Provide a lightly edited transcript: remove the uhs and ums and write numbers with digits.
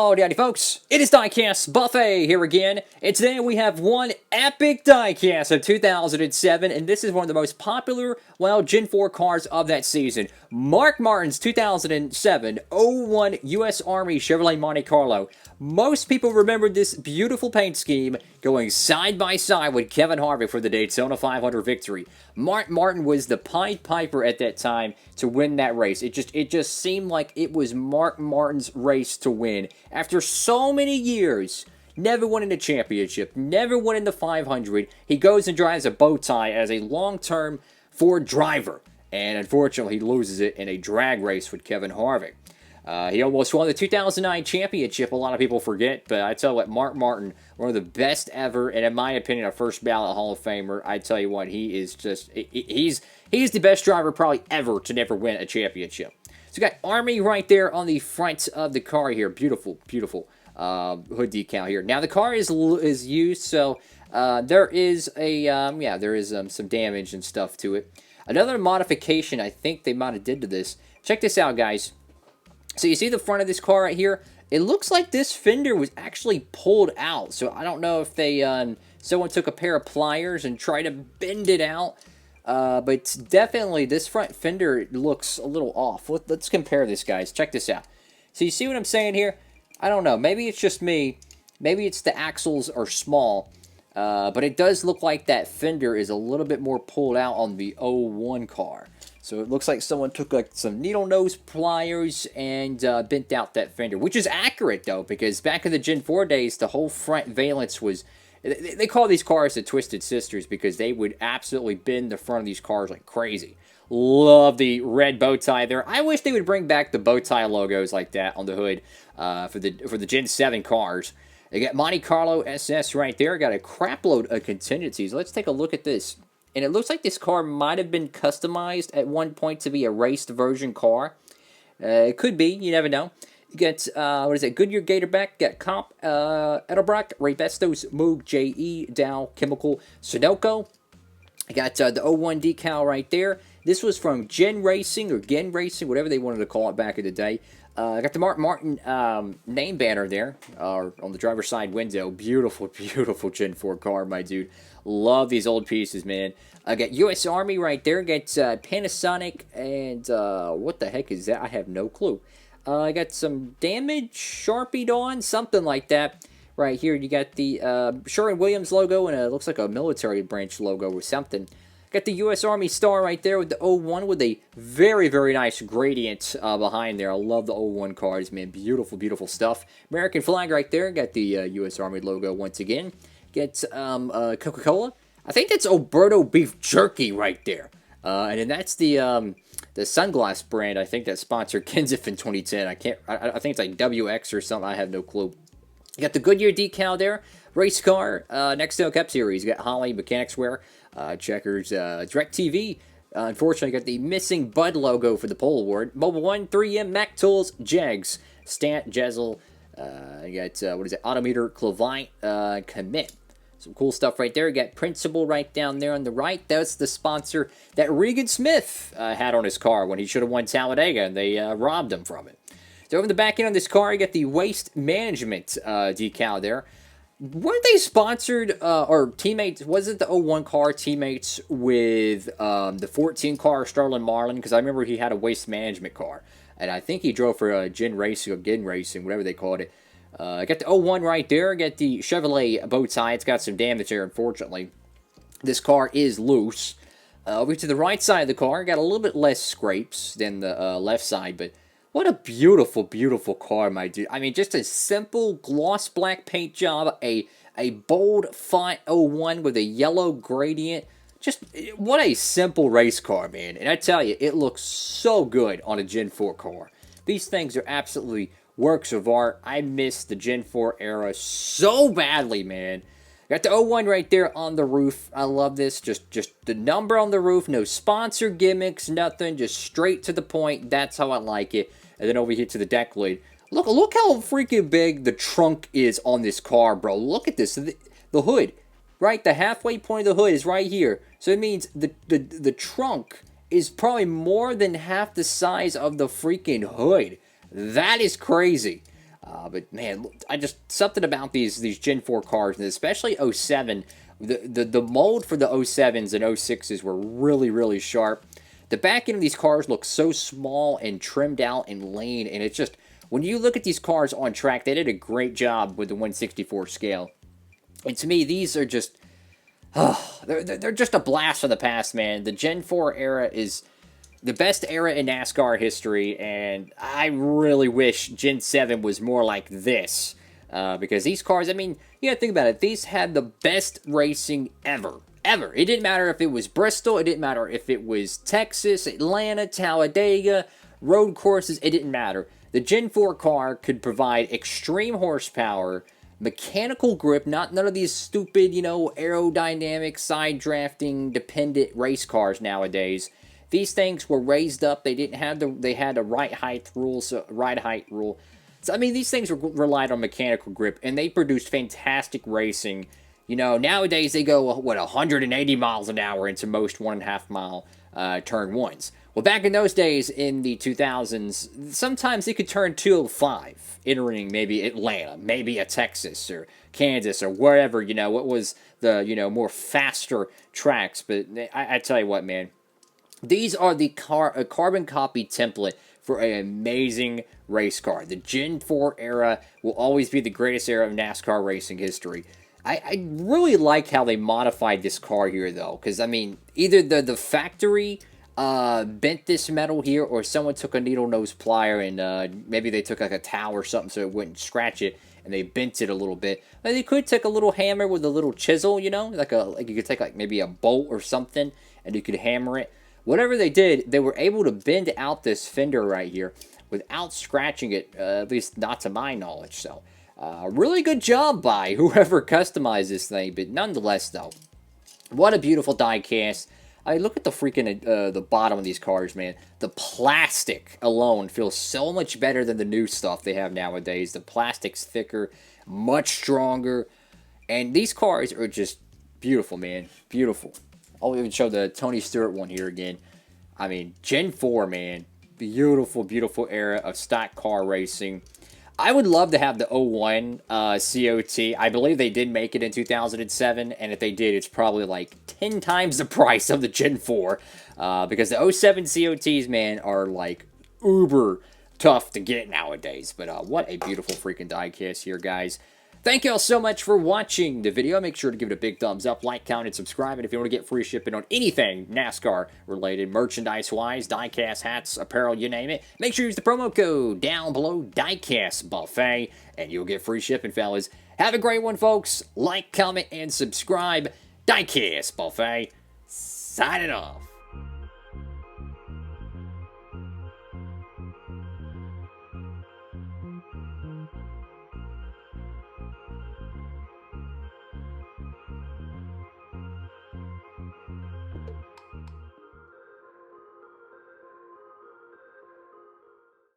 Howdy, howdy folks, it is Diecastbuffet here again, and today we have one epic diecast of 2007, and this is one of the most popular, well, Gen 4 cars of that season. Mark Martin's 2007 01 U.S. Army Chevrolet Monte Carlo. Most people remember this beautiful paint scheme going side by side with Kevin Harvick for the Daytona 500 victory. Mark Martin was the Pied Piper at that time to win that race. It just seemed like it was Mark Martin's race to win. After so many years, never winning the championship, never winning the 500, he goes and drives a bow tie as a long-term Ford driver. And unfortunately, he loses it in a drag race with Kevin Harvick. He almost won the 2009 championship, a lot of people forget, but I tell you what, Mark Martin, one of the best ever, and in my opinion, a first ballot Hall of Famer. I tell you what, he is just, he's the best driver probably ever to never win a championship. So you got Army right there on the front of the car here. Beautiful, beautiful hood decal here. Now the car is used, so there is a some damage and stuff to it. Another modification I think they might have did to this. Check this out, guys. So you see the front of this car right here? It looks like this fender was actually pulled out. So I don't know if they someone took a pair of pliers and tried to bend it out. But definitely this front fender looks a little off. Let's compare this, guys. Check this out. So you see what I'm saying here? I don't know. Maybe it's just me. Maybe it's the axles are small. But it does look like that fender is a little bit more pulled out on the 01 car. So it looks like someone took like some needle nose pliers and bent out that fender, which is accurate though, because back in the Gen 4 days, the whole front valence was, they call these cars the Twisted Sisters because they would absolutely bend the front of these cars like crazy. Love the red bow tie there. I wish they would bring back the bow tie logos like that on the hood for the Gen 7 cars. They got Monte Carlo SS right there. Got a crap load of contingencies. Let's take a look at this. And it looks like this car might have been customized at one point to be a raced version car. It could be. You never know. You got, what is it? Goodyear Gatorback. Got Comp, Edelbrock, Ray Bestos, Moog, JE, Dow, Chemical, Sunoco. I got the 01 decal right there. This was from Gen Racing or Gen Racing, whatever they wanted to call it back in the day. I got the Mark Martin name banner there on the driver's side window. Beautiful, beautiful Gen 4 car, my dude. Love these old pieces, man. I got U.S. Army right there. Got Panasonic and what the heck is that? I have no clue. I got some damage Sharpied on, something like that. Right here, you got the Sherwin-Williams logo and it looks like a military branch logo or something. Got the U.S. Army star right there with the 01 with a very, very nice gradient behind there. I love the 01 cars, man. Beautiful, beautiful stuff. American flag right there. Got the U.S. Army logo once again. Get Coca-Cola. I think that's Alberto Beef Jerky right there. And then that's the sunglass brand, I think, that sponsored Kensif in 2010. I think it's like WX or something. I have no clue. You got the Goodyear decal there. Race car, Nextel Cup Series. You got Holly Mechanics Wear, Checkers, DirecTV. Unfortunately, got the missing Bud logo for the Pole Award. Mobile One, 3M, Mac Tools, Jegs, Stant, Jezel. You got, what is it, Autometer, Clevite, Commit. Some cool stuff right there. You got Principal right down there on the right. That's the sponsor that Regan Smith had on his car when he should have won Talladega, and they robbed him from it. So over the back end of this car, you got the Waste Management decal there. Weren't they sponsored, or teammates, was it the 01 car teammates with the 14 car Sterling Marlin? Because I remember he had a Waste Management car. And I think he drove for Gen Racing or Gen Racing, whatever they called it. Got the 01 right there. Got the Chevrolet bow tie. It's got some damage there, unfortunately. This car is loose. Over to the right side of the car, got a little bit less scrapes than the left side, but what a beautiful, beautiful car, my dude. I mean, just a simple gloss black paint job, a bold font 01 with a yellow gradient. Just, what a simple race car, man. And I tell you, it looks so good on a Gen 4 car. These things are absolutely works of art. I miss the Gen 4 era so badly, man. Got the 01 right there on the roof. I love this. Just the number on the roof. No sponsor gimmicks, nothing. Just straight to the point. That's how I like it. And then over here to the deck lid. Look how freaking big the trunk is on this car, bro. Look at this. The hood. Right, the halfway point of the hood is right here. So it means the trunk is probably more than half the size of the freaking hood. That is crazy. But man, something about these Gen 4 cars, and especially '07, the mold for the '07s and '06s were really, really sharp. The back end of these cars look so small and trimmed out and lean, and it's just, when you look at these cars on track, they did a great job with the 1/64 scale. And to me, these are just, they're just a blast from the past, man. The Gen 4 era is the best era in NASCAR history, and I really wish Gen 7 was more like this. Because these cars, I mean, you gotta think about it. These had the best racing ever. Ever. It didn't matter if it was Bristol. It didn't matter if it was Texas, Atlanta, Talladega, road courses. It didn't matter. The Gen 4 car could provide extreme horsepower, mechanical grip, none of these stupid, aerodynamic, side drafting, dependent race cars nowadays. These things were raised up. They didn't have they had a ride height rule. So I mean, these things relied on mechanical grip, and they produced fantastic racing. Nowadays they go, 180 miles an hour into most 1.5 mile turn ones. Well, back in those days, in the 2000s, sometimes they could turn 205, entering maybe Atlanta, maybe a Texas or Kansas or wherever, what was the, more faster tracks. But I tell you what, man, these are a carbon copy template for an amazing race car. The Gen 4 era will always be the greatest era of NASCAR racing history. I really like how they modified this car here, though, because, I mean, either the factory bent this metal here, or someone took a needle nose plier and maybe they took like a towel or something so it wouldn't scratch it, and they bent it a little bit. But they could take a little hammer with a little chisel, like you could take like maybe a bolt or something, and you could hammer it. Whatever they did, they were able to bend out this fender right here without scratching it, at least not to my knowledge. So, really good job by whoever customized this thing. But nonetheless, though, what a beautiful die cast. I mean, look at the freaking the bottom of these cars, man. The plastic alone feels so much better than the new stuff they have nowadays. The plastic's thicker, much stronger, and these cars are just beautiful, man. Beautiful. I'll even show the Tony Stewart one here again. I mean, Gen 4, man. Beautiful, beautiful era of stock car racing. I would love to have the 01 COT. I believe they did make it in 2007, and if they did, it's probably like 10 times the price of the Gen 4. Because the 07 COTs, man, are like uber tough to get nowadays. But what a beautiful freaking diecast here, guys. Thank you all so much for watching the video. Make sure to give it a big thumbs up, like, comment, and subscribe. And if you want to get free shipping on anything NASCAR-related, merchandise-wise, diecast, hats, apparel, you name it, make sure you use the promo code down below, Diecastbuffet, and you'll get free shipping, fellas. Have a great one, folks. Like, comment, and subscribe. Diecastbuffet, signing off.